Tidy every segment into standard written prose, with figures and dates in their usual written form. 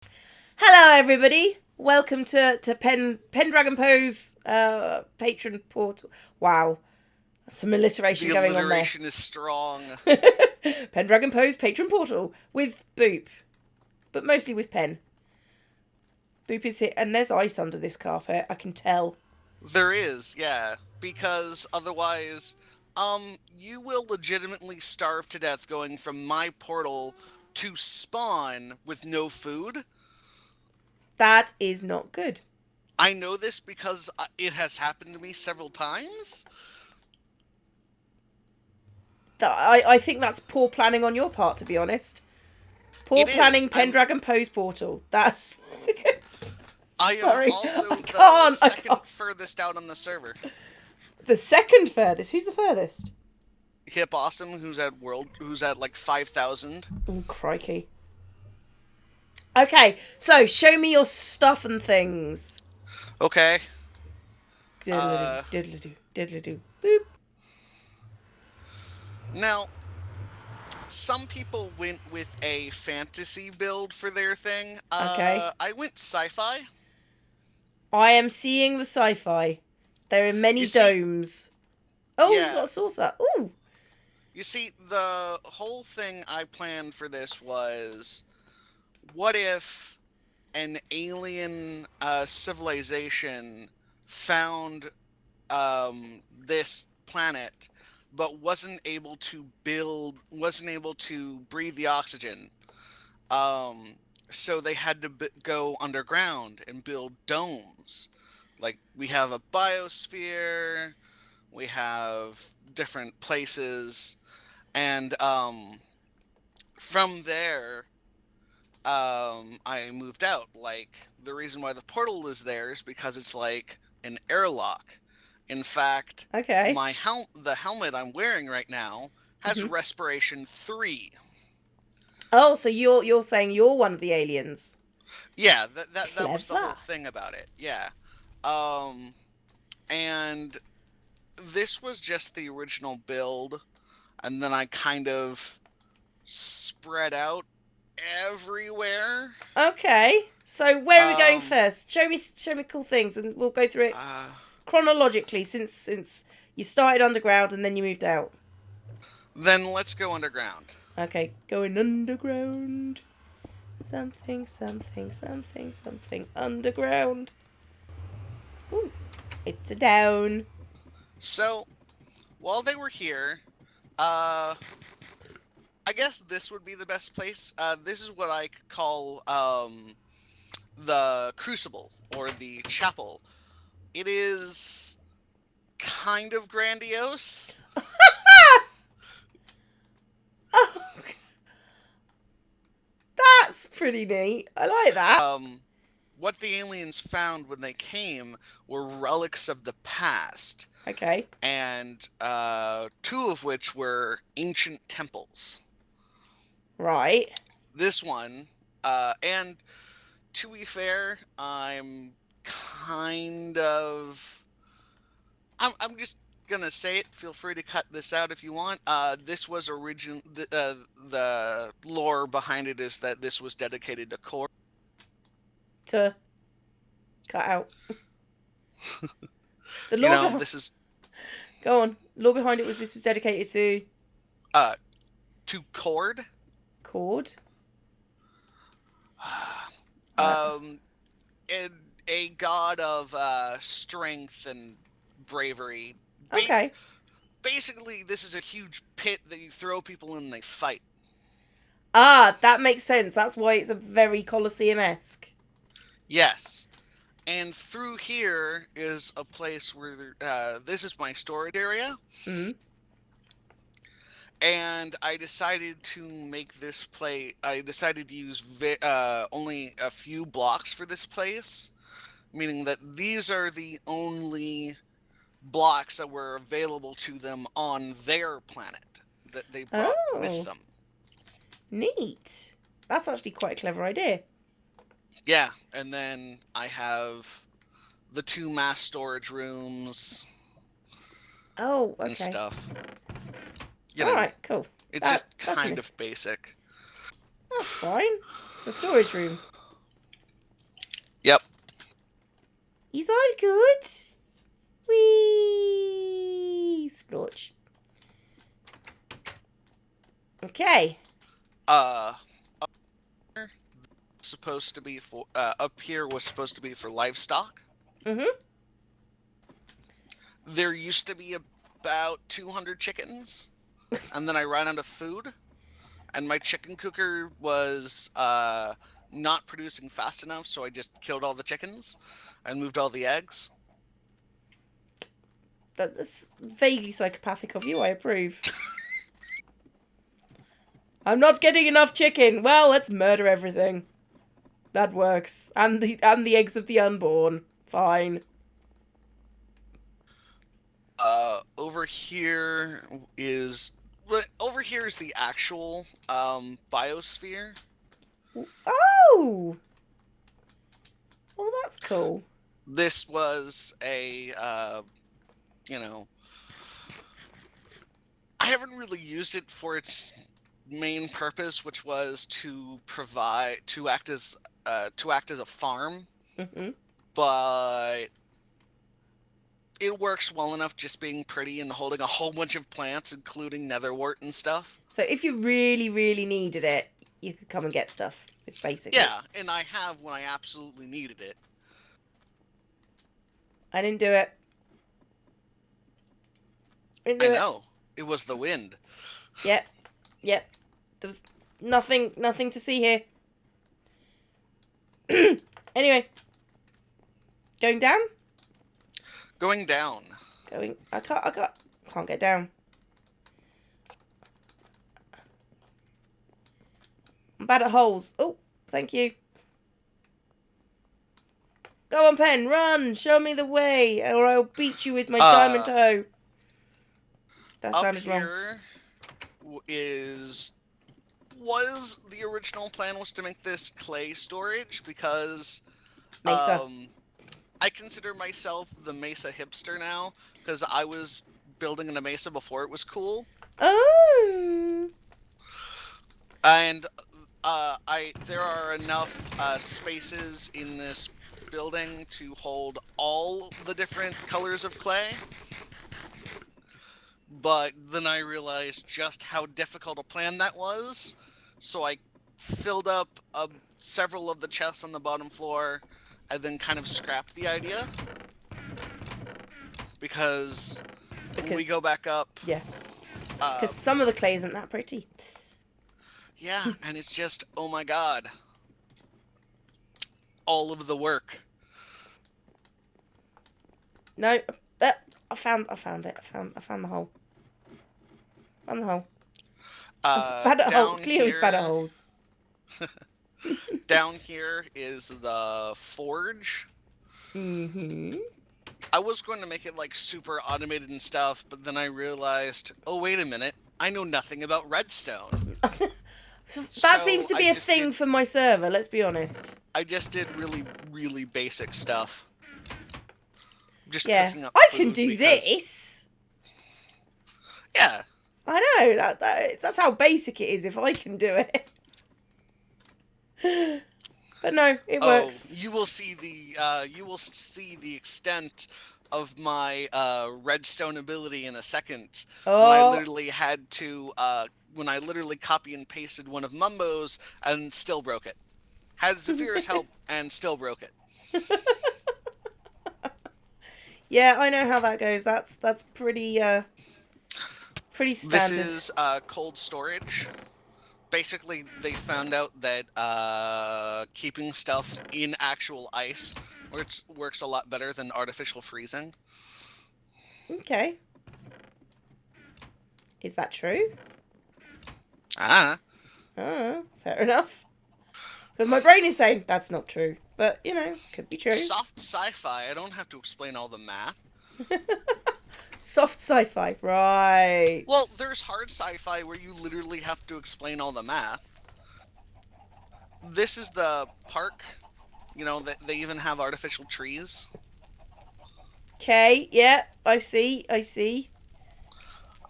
Hello, everybody. Welcome to PendragonPoe's patron portal. Wow, some alliteration The going on there. alliteration is strong. PendragonPoe's patron portal with Boop, but mostly with Pen. Boop is here, and there's ice under this carpet. I can tell. There is, yeah. Because otherwise, you will legitimately starve to death going from my portal to spawn with no food. That is not good. I know this because it has happened to me several times. I think that's poor planning on your part, to be honest. Poor It is. planning, Pendragonpoe's portal. That's. I am Sorry, also I the can't. I second can't. furthest out on the server. The second furthest. Who's the furthest? Hip Awesome, who's at like 5,000. Oh, crikey. Okay, so show me your stuff and things. Okay. Diddle-a-doo, Uh, diddle-a-doo, diddle-a-doo, boop. Now, some people went with a fantasy build for their thing. Okay. I went sci-fi. I am seeing the sci-fi. There are many You see, domes. Oh, you've got yeah, a saucer. Ooh. you see, the whole thing I planned for this was, what if an alien civilization found this planet, but wasn't able to breathe the oxygen. Um, so they had to go underground and build domes. Like we have a biosphere, we have different places, and from there, I moved out. Like the reason why the portal is there is because it's like an airlock. In fact, Okay. the helmet I'm wearing right now has hmm respiration 3. Oh, so you're saying you're one of the aliens. Yeah, that was the Clever. whole thing about it. Yeah. Um and this was just the original build, and then I kind of spread out everywhere. Okay. So where are we going Um first? Show me cool things, and we'll go through it uh chronologically since you started underground and then you moved out. then let's go underground. Okay, going underground. Something underground. Ooh, it's a down. So, while they were here, uh I guess this would be the best place. This is what I call the crucible or the chapel. It is kind of grandiose. Oh, that's pretty neat. I like that. What the aliens found when they came were relics of the past, Okay. and two of which were ancient temples. Right. This one, and to be fair, kind of. I'm just gonna say it. Feel free to cut this out if you want. This was the lore behind it is that this was dedicated to Core. To cut out. The You lore know, behind. this is Go on. Lore behind it was this was dedicated to uh to Cord. Cord. Uh, Um, and a god of strength and bravery. Ba- okay. Basically, this is a huge pit that you throw people in and they fight. Ah, that makes sense. That's why it's a very Colosseum esque. Yes. And through here is a place where this is my storage area, Mm. and I decided to make this play. I decided to use only a few blocks for this place, meaning that these are the only blocks that were available to them on their planet that they brought with Oh, them. neat. That's actually quite a clever idea. Yeah, and then I have the two mass storage rooms Oh, and okay. stuff. You All know, right, cool. it's That just that's kind of basic. that's fine. It's a storage room. Yep. Is all good? Whee! Splorch. Okay. Up here, supposed to be for up here was supposed to be for livestock. Mm-hmm. There used to be about 200 chickens, and then I ran out of food, and my chicken cooker was not producing fast enough, so I just killed all the chickens and moved all the eggs. That's vaguely psychopathic of you. I approve. I'm not getting enough chicken. Well, let's murder everything. That works. And the eggs of the unborn. Fine. Over here is the actual biosphere. Oh! Oh, that's cool. This was a you know, I haven't really used it for its main purpose, which was to act as a farm, Mm-hmm. but it works well enough just being pretty and holding a whole bunch of plants, including netherwort and stuff. So if you really, really needed it, you could come and get stuff. It's basically. Yeah, and I have when I absolutely needed it. I didn't do it. I know. It was the wind. Yep. Yep. There was nothing to see here. Anyway. Going down? Going down. I can't get down. I'm bad at holes. Oh, thank you. Go on, Pen, run! Show me the way, or I'll beat you with my diamond toe. That sounded wrong. Up here was the original plan was to make this clay storage because Mesa. I consider myself the Mesa hipster now because I was building in a Mesa before it was cool. Oh. And there are enough spaces in this building to hold all the different colors of clay. But then I realized just how difficult a plan that was, so I filled up several of the chests on the bottom floor and then kind of scrapped the idea. Because when we go back up... Yeah. Because some of the clay isn't that pretty. Yeah, and it's just, oh my god. All of the work. No, I found it. I found the hole. Found the hole. Bad at holes. Cleo's bad at holes. Down here is the forge. Mm-hmm. I was going to make it like super automated and stuff, but then I realized, oh wait a minute, I know nothing about redstone. So that seems to be a thing for my server, let's be honest. I just did really, really basic stuff. Just cooking up I food can do this. Yeah. I know, that's how basic it is if I can do it. But no, it works. You will see the extent of my redstone ability in a second. Oh. When I literally had to when I literally copy and pasted one of Mumbo's and still broke it. Had Zephyr's help and still broke it. Yeah, I know how that goes. That's pretty pretty standard. This is cold storage. Basically, they found out that keeping stuff in actual ice works a lot better than artificial freezing. Okay. Is that true? Ah. Fair enough. Because my brain is saying that's not true. But, you know, could be true. Soft sci-fi. I don't have to explain all the math. Soft sci-fi, right. Well, there's hard sci-fi where you literally have to explain all the math. This is the park. You know, they even have artificial trees. Okay, yeah, I see.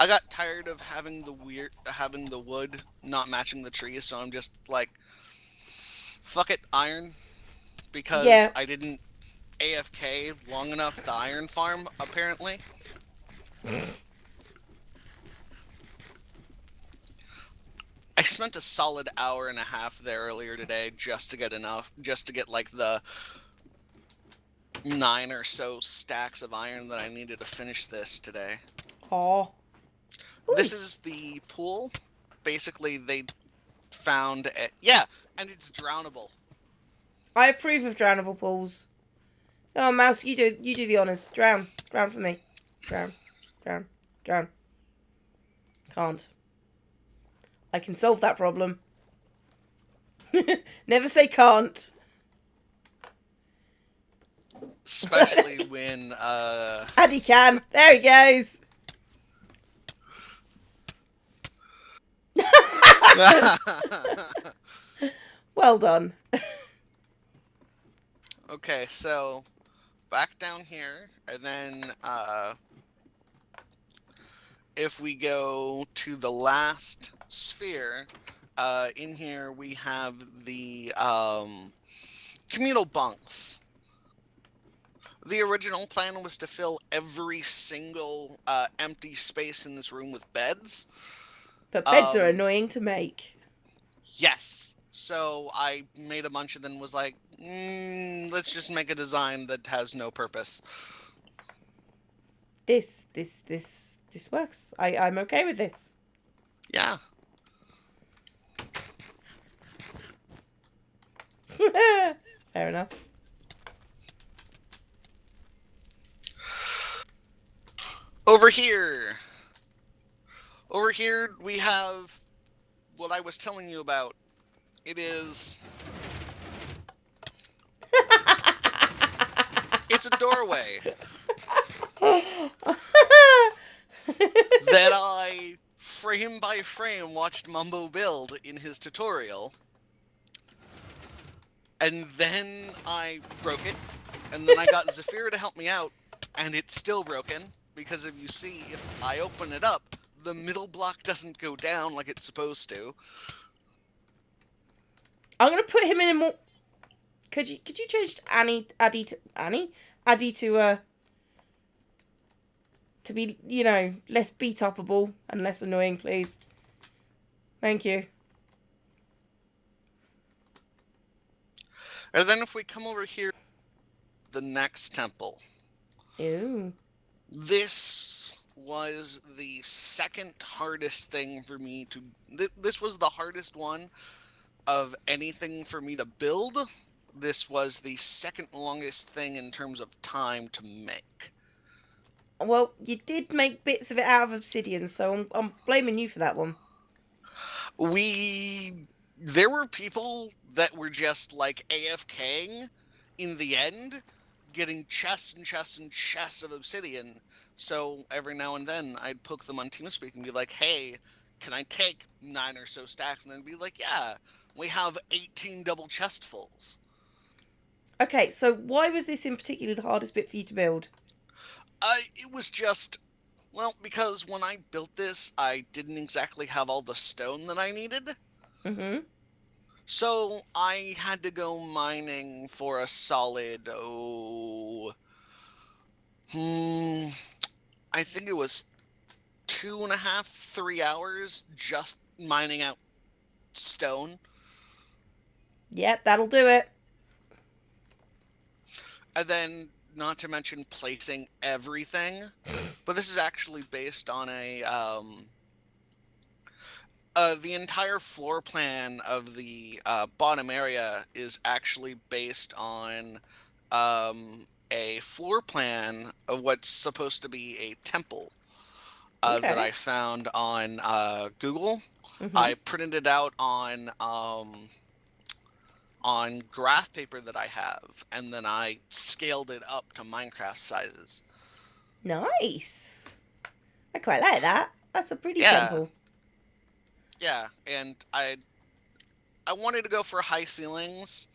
I got tired of having the wood not matching the trees, so I'm just like, fuck it, iron. because Yeah. I didn't AFK long enough the iron farm, apparently. I spent a solid hour and a half there earlier today just to get like the 9 or so stacks of iron that I needed to finish this today. Aw. This is the pool. Basically, they found it. Yeah, and it's drownable. I approve of drownable pools. Oh, Mouse, you do the honours. Drown for me. Drown. Can't. I can solve that problem. Never say can't. Especially when Addy can. There he goes. Well done. Okay, so back down here, and then if we go to the last sphere, in here we have the communal bunks. The original plan was to fill every single empty space in this room with beds. But beds are annoying to make. Yes. So I made a bunch and then was like, let's just make a design that has no purpose. This works. I'm okay with this. Yeah. Fair enough. Over here we have what I was telling you about. It is... it's a doorway that I, frame by frame, watched Mumbo build in his tutorial. And then I broke it, and then I got Zafira to help me out, and it's still broken. Because if you see, if I open it up, the middle block doesn't go down like it's supposed to. I'm gonna put him in a more. Could you change Addy to be, you know, less beat upable and less annoying, please? Thank you. And then if we come over here, the next temple. Ew. This was the second hardest thing for me to... This was the hardest one of anything for me to build. This was the second longest thing in terms of time to make. Well, you did make bits of it out of obsidian, so I'm blaming you for that one. There were people that were just like AFKing in the end, getting chests and chests and chests of obsidian. So every now and then I'd poke them on TeamSpeak and be like, hey, can I take 9 or so stacks? And then be like, yeah, we have 18 double chestfuls. Okay, so why was this in particular the hardest bit for you to build? It was just, well, because when I built this, I didn't exactly have all the stone that I needed. Mm-hmm. So I had to go mining for a solid, I think it was 2.5, 3 hours just mining out stone. Yep, that'll do it. And then, not to mention placing everything. But this is actually based on the entire floor plan of the bottom area is actually based on a floor plan of what's supposed to be a temple that I found on Google. Mm-hmm. I printed it out on graph paper that I have, and then I scaled it up to Minecraft sizes. Nice. I quite like that. That's a pretty temple. Yeah, and I wanted to go for high ceilings,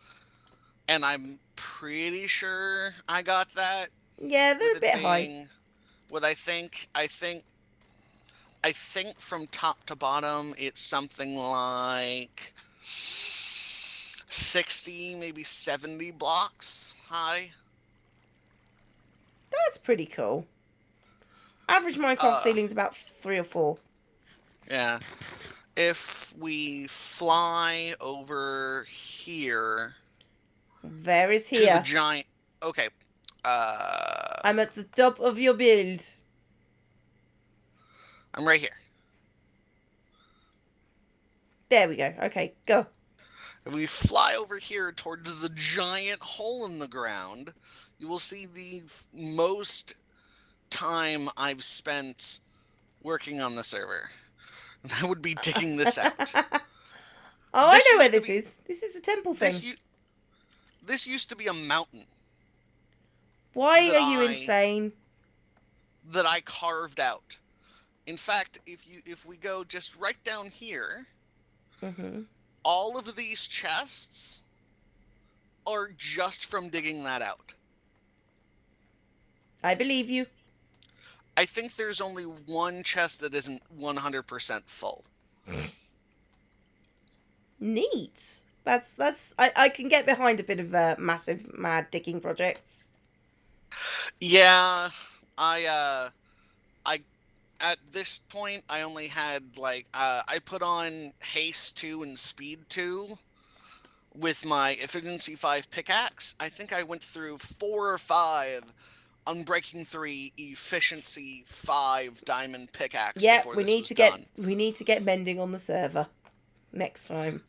and I'm pretty sure I got that. Yeah, they're a bit high. With I think from top to bottom, it's something like 60, maybe 70 blocks high. That's pretty cool. Average Minecraft ceiling's about 3 or 4. Yeah. If we fly over here Where is to the here? giant... Okay. I'm at the top of your build. I'm right here. There we go. Okay, go. If we fly over here towards the giant hole in the ground, you will see the most time I've spent working on the server. That would be digging this out. Oh, This I know where used to this be- is. This is the temple thing. This used to be a mountain Why that are you I- insane? that I carved out. In fact, if we go just right down here, all of these chests are just from digging that out. I believe you. I think there's only one chest that isn't 100% full. Neat. That's I can get behind a bit of massive mad digging projects. Yeah, I at this point I only had like I put on haste 2 and speed 2 with my efficiency 5 pickaxe. I think I went through 4 or 5 Unbreaking 3 efficiency 5 diamond pickaxe before this was done. We need to get mending on the server next time.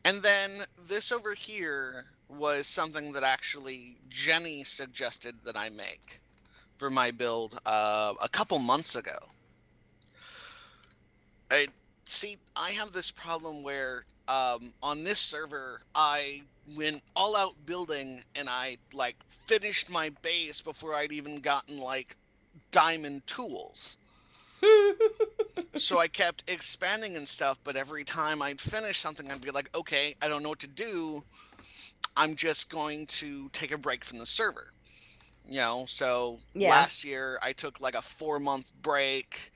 And then this over here was something that actually Jenny suggested that I make for my build a couple months ago. I have this problem where on this server I went all out building and I like finished my base before I'd even gotten like diamond tools. So I kept expanding and stuff, but every time I'd finish something I'd be like, okay, I don't know what to do. I'm just going to take a break from the server. You know, so last year I took like a 4-month break,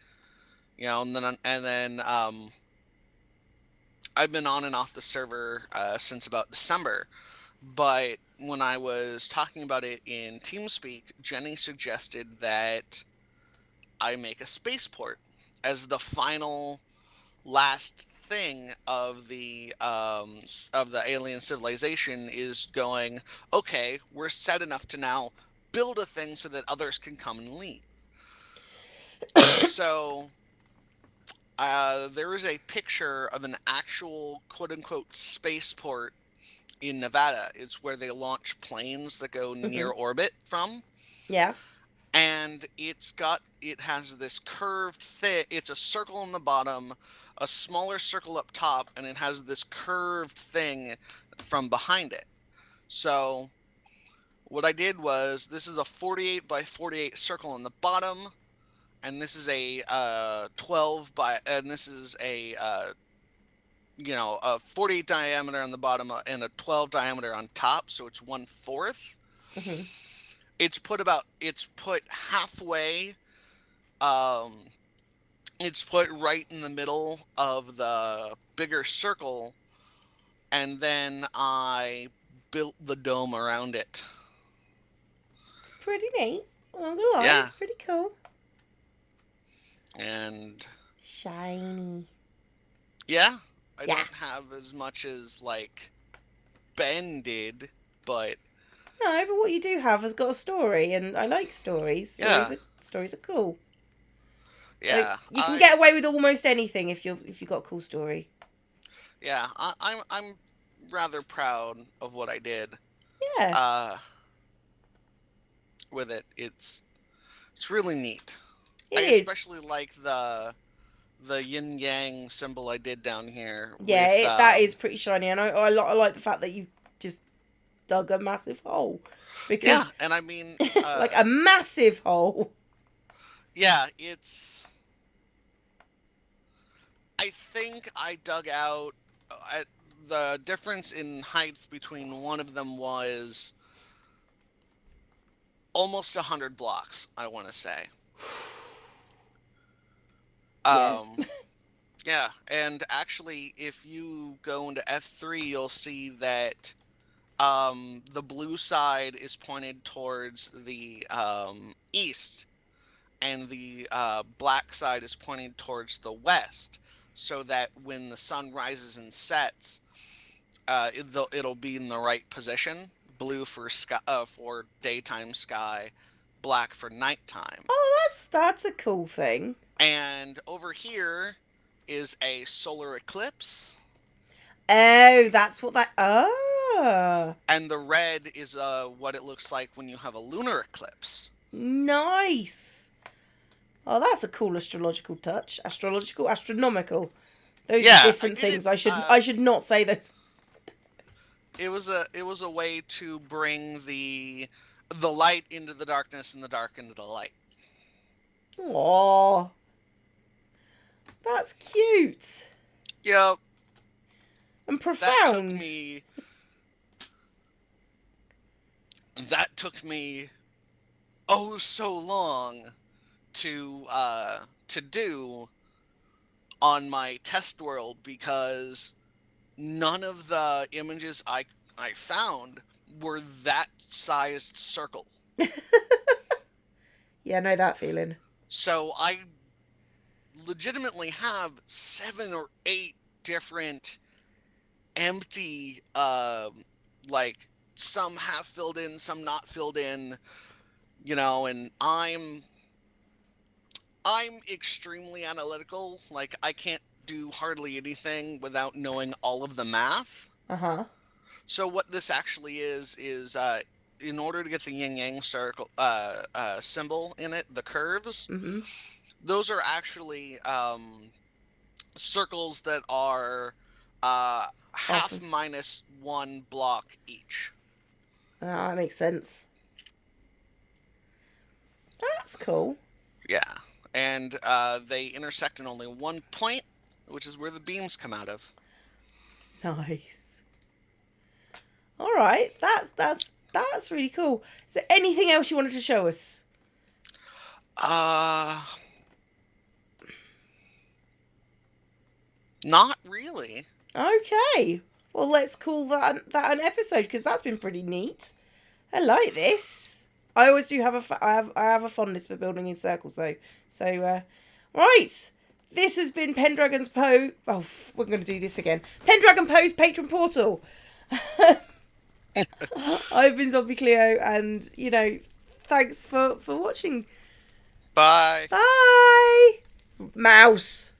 you know, and then I've been on and off the server since about December. But when I was talking about it in TeamSpeak, Jenny suggested that I make a spaceport as the final last thing of the alien civilization is going, okay, we're set enough to now build a thing so that others can come and leave. So there is a picture of an actual quote-unquote spaceport in Nevada. It's where they launch planes that go near orbit from. Yeah. And it has this curved thing. It's a circle on the bottom, a smaller circle up top, and it has this curved thing from behind it. So what I did was, this is a 48 by 48 circle on the bottom, and this is a 12 by, and this is a a 48 diameter on the bottom and a 12 diameter on top, so it's 1/4. It's put halfway. It's put right in the middle of the bigger circle, and then I built the dome around it. It's pretty neat. I'm not gonna lie, Yeah. it's pretty cool. And shiny. Yeah, I don't have as much as like Ben did, but no, but what you do have has got a story, and I like stories. Stories are cool. Yeah, like, you can get away with almost anything if you've got a cool story. Yeah, I'm rather proud of what I did. Yeah. With it, it's really neat. I especially like the yin yang symbol I did down here. Yeah, that is pretty shiny, and I like the fact that you just dug a massive hole. Because, yeah, and I mean like a massive hole. Yeah, I think I dug out the difference in heights between one of them was almost 100 blocks, I want to say. Yeah, and actually, if you go into F3, you'll see that the blue side is pointed towards the east, and the black side is pointed towards the west, so that when the sun rises and sets, it'll be in the right position. Blue for sky, for daytime sky, black for nighttime. Oh, that's a cool thing. And over here is a solar eclipse. Oh, that's what that. Oh, And the red is what it looks like when you have a lunar eclipse. nice. Oh, that's a cool astrological touch. Astrological, astronomical. Those are Yeah, different things. I should not say those. It was a way to bring the light into the darkness and the dark into the light. Aww. That's cute. Yep. And profound. That took me oh so long to do on my test world, because none of the images I found were that sized circle. Yeah, I know that feeling. So I legitimately have 7 or 8 different empty, like some half filled in, some not filled in, and I'm extremely analytical. Like, I can't do hardly anything without knowing all of the math. Uh-huh. So what this actually is in order to get the yin yang circle symbol in it, the curves, Mm-hmm. those are actually circles that are half minus 1 block each. That makes sense. That's cool. Yeah, and they intersect in only one point, which is where the beams come out of. Nice. All right, that's really cool. Is there anything else you wanted to show us? Not really. Okay. Well, let's call that an episode, because that's been pretty neat. I like this. I always do have I have a fondness for building in circles, though. So, right. This has been PendragonPoe. Oh, we're going to do this again. PendragonPoe's Patron Portal. I've been ZombieCleo, and thanks for watching. Bye. Bye. Mouse.